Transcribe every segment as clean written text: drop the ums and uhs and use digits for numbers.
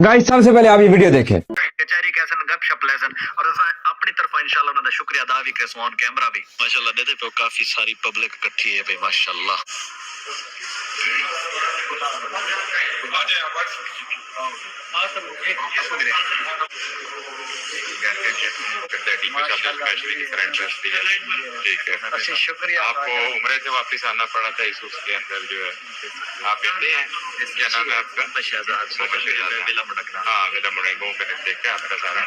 Guys सबसे पहले आप ये वीडियो देखें। कचहरी कैसन गपशप लेसन और अपनी तरफ इंशाल्लाह उन्होंने शुक्रिया अदा भी करे ऑन कैमरा भी माशाल्लाह दे पे काफी सारी पब्लिक इकट्ठी है भाई माशाल्लाह। अच्छा शुक्रिया आपको उम्र से वापस आना पड़ा था इस उसके अंदर जो है आप कहते हैं क्या नाम है आपका? हाँ विलम्बड़ेगों पे देखा है आपका सारा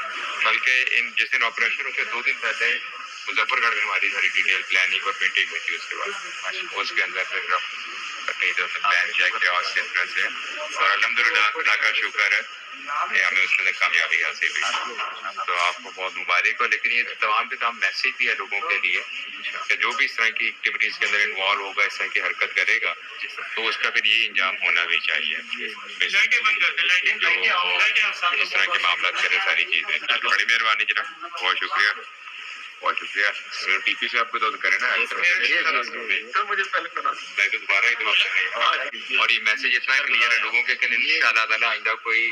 बल्कि इन जिस दिन ऑपरेशन होते 2 दिन पहले मुजफ्फरगढ़ में हमारी सारी डिटेल प्लानिंग और मीटिंग हुई थी उसके बाद उसके अंदर फिर प्लान किया गया और इस तरह से और अल्हम्दुलिल्लाह खुदा का शुक्र है हमें उसमें कामयाबी हासिल हुई। तो आपको बहुत मुबारक हो। लेकिन ये तमाम के तमाम मैसेज भी है लोगों के लिए कि जो भी इस तरह की एक्टिविटीज के अंदर इन्वॉल्व होगा इस तरह की हरकत करेगा तो उसका फिर ये इंजाम होना भी चाहिए। जो इस तरह के मामला करे सारी चीजें बड़ी मेहरबानी जनाब बहुत शुक्रिया बहुत शुक्रिया। टीपी से आपको तो करें ना मुझे पहले मैं तो दोबारा ही दुआ करें और ये मैसेज इतना क्लियर है लोगों के कि इंशाअल्लाह ताला आइंदा कोई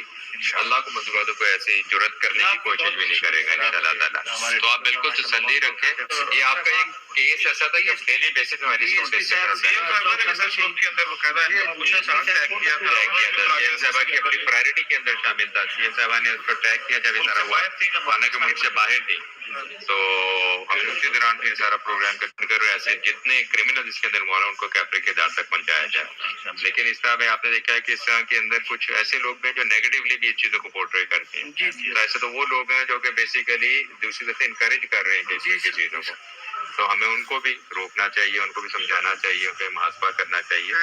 अल्लाह को मंजूर हो तो कोई ऐसे जुर्रत करने की कोशिश भी नहीं करेगा इंशाअल्लाह ताला। तो आप बिल्कुल तसल्ली रखें। ये आपका एक केस ऐसा था कि डेली बेसिस में हमारी अपनी प्रायोरिटी के अंदर शामिल था। सीएम साहबा ने उसको टैग किया जब ये सारा हुआ हालांकि मुल्क से बाहर थी तो हम उसी दौरान फिर सारा प्रोग्राम कर ऐसे जितने क्रिमिनल इसके अंदर मौला उनको कैमरे के दार तक पहुंचाया जाए। लेकिन इस तरह में आपने देखा है कि इस तरह के अंदर कुछ ऐसे लोग हैं जो नेगेटिवली भी इस चीजों को पोर्ट्रे करते हैं। तो ऐसे तो वो लोग हैं जो कि बेसिकली दूसरी तरफ से इनकरेज कर रहे हैं इस तरह की चीजों को। तो हमें उनको भी रोकना चाहिए उनको भी समझाना चाहिए उनको मुहासबा करना चाहिए।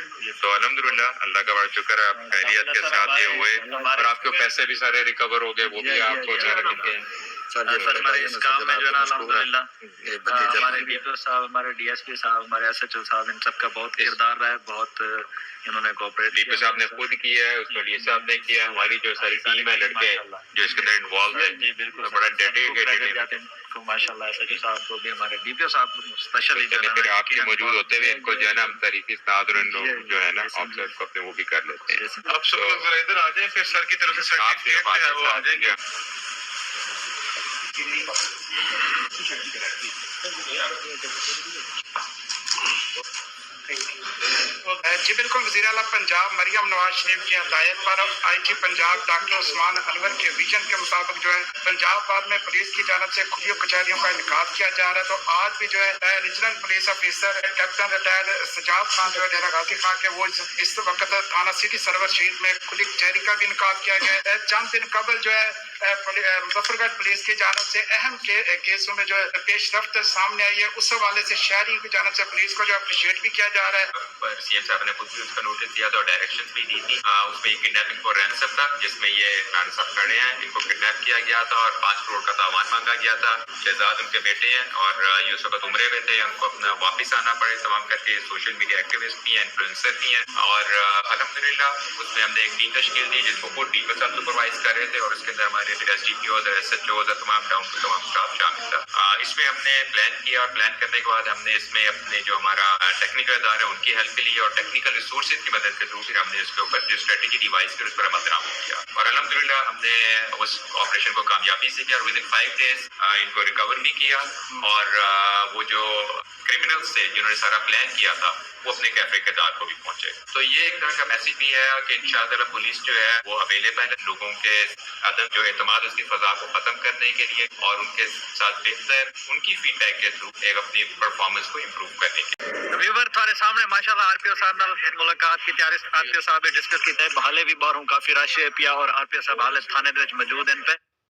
तो अल्हम्दुलिल्लाह अल्लाह का बड़ा शुक्र है आप खैरियत के साथ ये हुए और आपके पैसे भी सारे रिकवर हो गए वो भी आपको सारे मिलते हैं। हमारे इस काम में जो है ना अल्हम्दुलिल्लाह हमारे डीपीओ साहब हमारे डीएसपी साहब हमारे एसएचओ साहब इन सबका बहुत किरदार रहा है बहुत इन्होंने कोऑपरेट डीपीओ साहब ने खुद किया है उसको डी साहब ने किया है हमारी जो सारी टीम है लड़के जो इसके अंदर इन्वॉल्व है जी बिल्कुल बड़ा डेडिकेटेड है तो माशाल्लाह एसएचओ साहब को भी हमारे डीपीओ साहब स्पेशली जो है फिर आपके मौजूद होते हुए इनको जो है ना हम तरीके से लोग जो है ना ऑब्जर्व को अपने वो भी कर लेते हैं। अब सब लोग जरा इधर आ जाए फिर सर की तरफ से सर्टिफिकेट है वो आ जाएंगे। जी बिल्कुल वज़ीर आला पंजाब मरियम नवाज शरीफ की हदायत पर आईजी पंजाब डॉक्टर उस्मान अनवर के विजन के मुताबिक जो है पंजाब भर में पुलिस की जानब से खुली कचहरियों का इनकाद किया जा रहा है। तो आज भी जो है regional police officer captain retired Sajjad Khan जो है डेरा गाजी खान के वो इस वक्त थाना सिटी सरवर शहीद में खुली कचहरी का भी इनकाद किया गया है। चंद दिन कबल जो है मुजफ्फरगढ़ पुलिस की जानब से अहम केसों में जो है पेशरफ्त सामने आई है उस हवाले से शहरी की जानब से पुलिस को जो अप्रिशिएट भी किया जा रहा है। सीएम साहब ने खुद भी उसका नोटिस दिया था और डायरेक्शन भी दी थी। उसमें किडनैपिंग फॉर रैंसम था जिसमें ये नान साहब खड़े हैं इनको किडनैप किया गया था और 5 करोड़ का तावान मांगा गया था। शहजाद उनके बेटे हैं और ये उस वक्त उम्रे में थे उनको अपना वापस आना पड़े तमाम करके सोशल मीडिया एक्टिविस्ट भी हैं इन्फ्लुएंसर भी हैं और अल्हम्दुलिल्लाह उसमें हमने एक टीम तश्कील दी जिसको खुद डीपीओ साहब सुपरवाइज कर रहे थे और उसके अंदर हमारे एसडीपीओ और एसएचओ और तमाम डाउन टू तमाम स्टाफ शामिल था। इसमें हमने प्लान किया और प्लान करने के बाद हमने इसमें अपने जो हमारा टेक्निकल इदारा है उनकी हेल्प के लिए और टेक्निकल रिसोर्सेज की मदद के थ्रू फिर हमने इसके ऊपर जो स्ट्रेटेजी डिवाइस कर उस पर अमल दरामद किया और अल्हम्दुलिल्लाह हमने उस ऑपरेशन को कामयाबी से किया और विदिन 5 डेज इनको रिकवर भी किया और वो जो क्रिमिनल्स थे जिन्होंने सारा प्लान किया था वो अपने कैफे के दार को भी पहुंचे। तो ये एक तरह का मैसेज भी है कि इंशाअल्लाह पुलिस जो है वो अवेलेबल है लोगों के अदम जो एतमाद उसकी फजा को खत्म करने के लिए और उनके साथ बेहतर उनकी फीडबैक के थ्रू एक अपनी परफॉर्मेंस को इम्प्रूव करने के लिए। व्यूवर थारे सामने माशाल्लाह आरपीओ साहब नाल मुलाकात की तैयारी आरपीओ साहब ने डिस्कस की है हाले भी बाहरों काफी रश है पिया और आरपीओ साहब हाले थाने दे विच मौजूद हैं पे